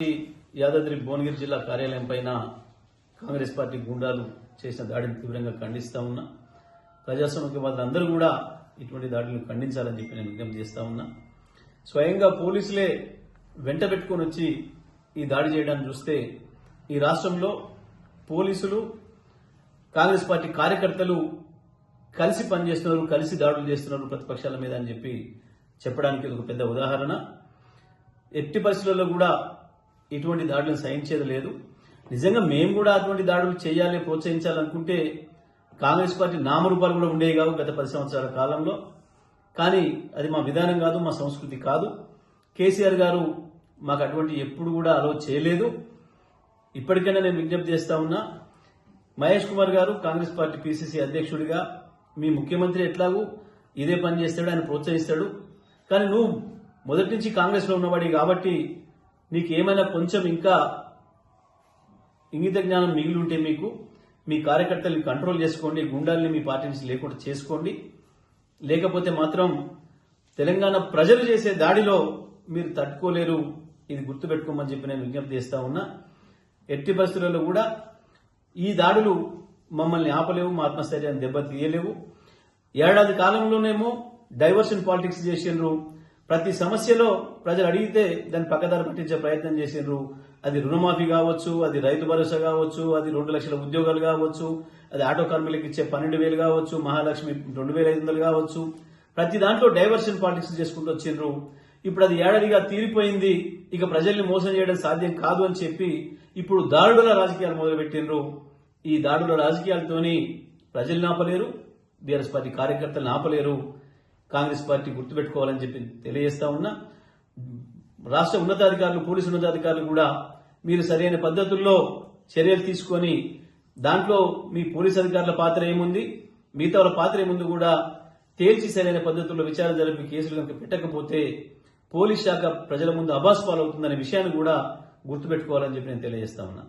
యాదాద్రి భువనగిరి జిల్లా కార్యాలయం పైన కాంగ్రెస్ పార్టీ గుండాలు చేసిన దాడిని తీవ్రంగా ఖండిస్తా ఉన్నా. ప్రజాస్వామ్యవాదులందరూ కూడా ఇటువంటి దాడులను ఖండించాలని చెప్పి నేను విజ్ఞప్తి చేస్తా ఉన్నా. స్వయంగా పోలీసులే వెంట పెట్టుకుని వచ్చి ఈ దాడి చేయడాన్ని చూస్తే ఈ రాష్ట్రంలో పోలీసులు కాంగ్రెస్ పార్టీ కార్యకర్తలు కలిసి పనిచేస్తున్నారు, కలిసి దాడులు చేస్తున్నారు ప్రతిపక్షాల మీద అని చెప్పి చెప్పడానికి ఇది ఒక పెద్ద ఉదాహరణ. ఎట్టి పరిస్థితుల్లో కూడా ఇటువంటి దాడులను సహించేది లేదు. నిజంగా మేము కూడా అటువంటి దాడులు చేయాలి, ప్రోత్సహించాలనుకుంటే కాంగ్రెస్ పార్టీ నామరూపాలు కూడా ఉండేవి కావు గత 10 సంవత్సరాల కాలంలో. కానీ అది మా విధానం కాదు, మా సంస్కృతి కాదు. కేసీఆర్ గారు మాకు అటువంటి ఎప్పుడు కూడా అలో చేయలేదు. ఇప్పటికైనా నేను విజ్ఞప్తి చేస్తా ఉన్నా, మహేష్ కుమార్ గారు కాంగ్రెస్ పార్టీ పిసిసి అధ్యక్షుడిగా మీ ముఖ్యమంత్రి ఎట్లాగూ ఇదే పని చేస్తాడు, ఆయన ప్రోత్సహిస్తాడు. కానీ నువ్వు మొదటి నుంచి కాంగ్రెస్ లో ఉన్నవాడి కాబట్టి నీకు ఏమైనా కొంచెం ఇంకా ఇంగిత జ్ఞానం మిగిలి ఉంటే మీకు మీ కార్యకర్తల్ని కంట్రోల్ చేసుకోండి, గుండాల్ని మీ పార్టీ నుంచి లేకుండా చేసుకోండి. లేకపోతే మాత్రం తెలంగాణ ప్రజలు చేసే దాడిలో మీరు తట్టుకోలేరు, ఇది గుర్తుపెట్టుకోమని చెప్పి నేను విజ్ఞప్తి చేస్తా ఉన్నా. ఎట్టి పరిస్థితులలో కూడా ఈ దాడులు మమ్మల్ని ఆపలేవు, మా ఆత్మస్థైర్యాన్ని దెబ్బతీయలేవు. ఏడాది కాలంలోనేమో డైవర్షన్ పాలిటిక్స్ చేసిండ్రు. ప్రతి సమస్యలో ప్రజలు అడిగితే దాన్ని పక్కదారి పట్టించే ప్రయత్నం చేసిండ్రు. అది రుణమాఫీ కావచ్చు, అది రైతు భరోసా కావచ్చు, అది 2 లక్షల ఉద్యోగాలు కావచ్చు, అది ఆటో కార్మికులకు ఇచ్చే 12,000 కావచ్చు, మహాలక్ష్మి 2,500 కావచ్చు. ప్రతి దాంట్లో డైవర్షన్ పాలిటిక్స్ చేసుకుంటూ వచ్చిండ్రు. ఇప్పుడు అది ఏడాదిగా తీరిపోయింది, ఇక ప్రజల్ని మోసం చేయడం సాధ్యం కాదు అని చెప్పి ఇప్పుడు దాడుల రాజకీయాలు మొదలుపెట్టిండ్రు. ఈ దాడుల రాజకీయాలతోని ప్రజల్ని ఆపలేరు, బీఆర్ఎస్ పార్టీ కార్యకర్తలను ఆపలేరు. కాంగ్రెస్ పార్టీ గుర్తుపెట్టుకోవాలని చెప్పి తెలియజేస్తా ఉన్నా. రాష్ట్ర ఉన్నతాధికారులు, పోలీసు ఉన్నతాధికారులు కూడా మీరు సరైన పద్ధతుల్లో చర్యలు తీసుకొని దాంట్లో మీ పోలీసు అధికారుల పాత్ర ఏముంది, మిగతా వాళ్ళ పాత్ర ఏముంది కూడా తేల్చి సరైన పద్ధతుల్లో విచారణ జరిపి కేసులు కనుక పెట్టకపోతే పోలీస్ శాఖ ప్రజల ముందు అబాస్ పాలవుతుందనే విషయాన్ని కూడా గుర్తుపెట్టుకోవాలని చెప్పి నేను తెలియజేస్తా ఉన్నా.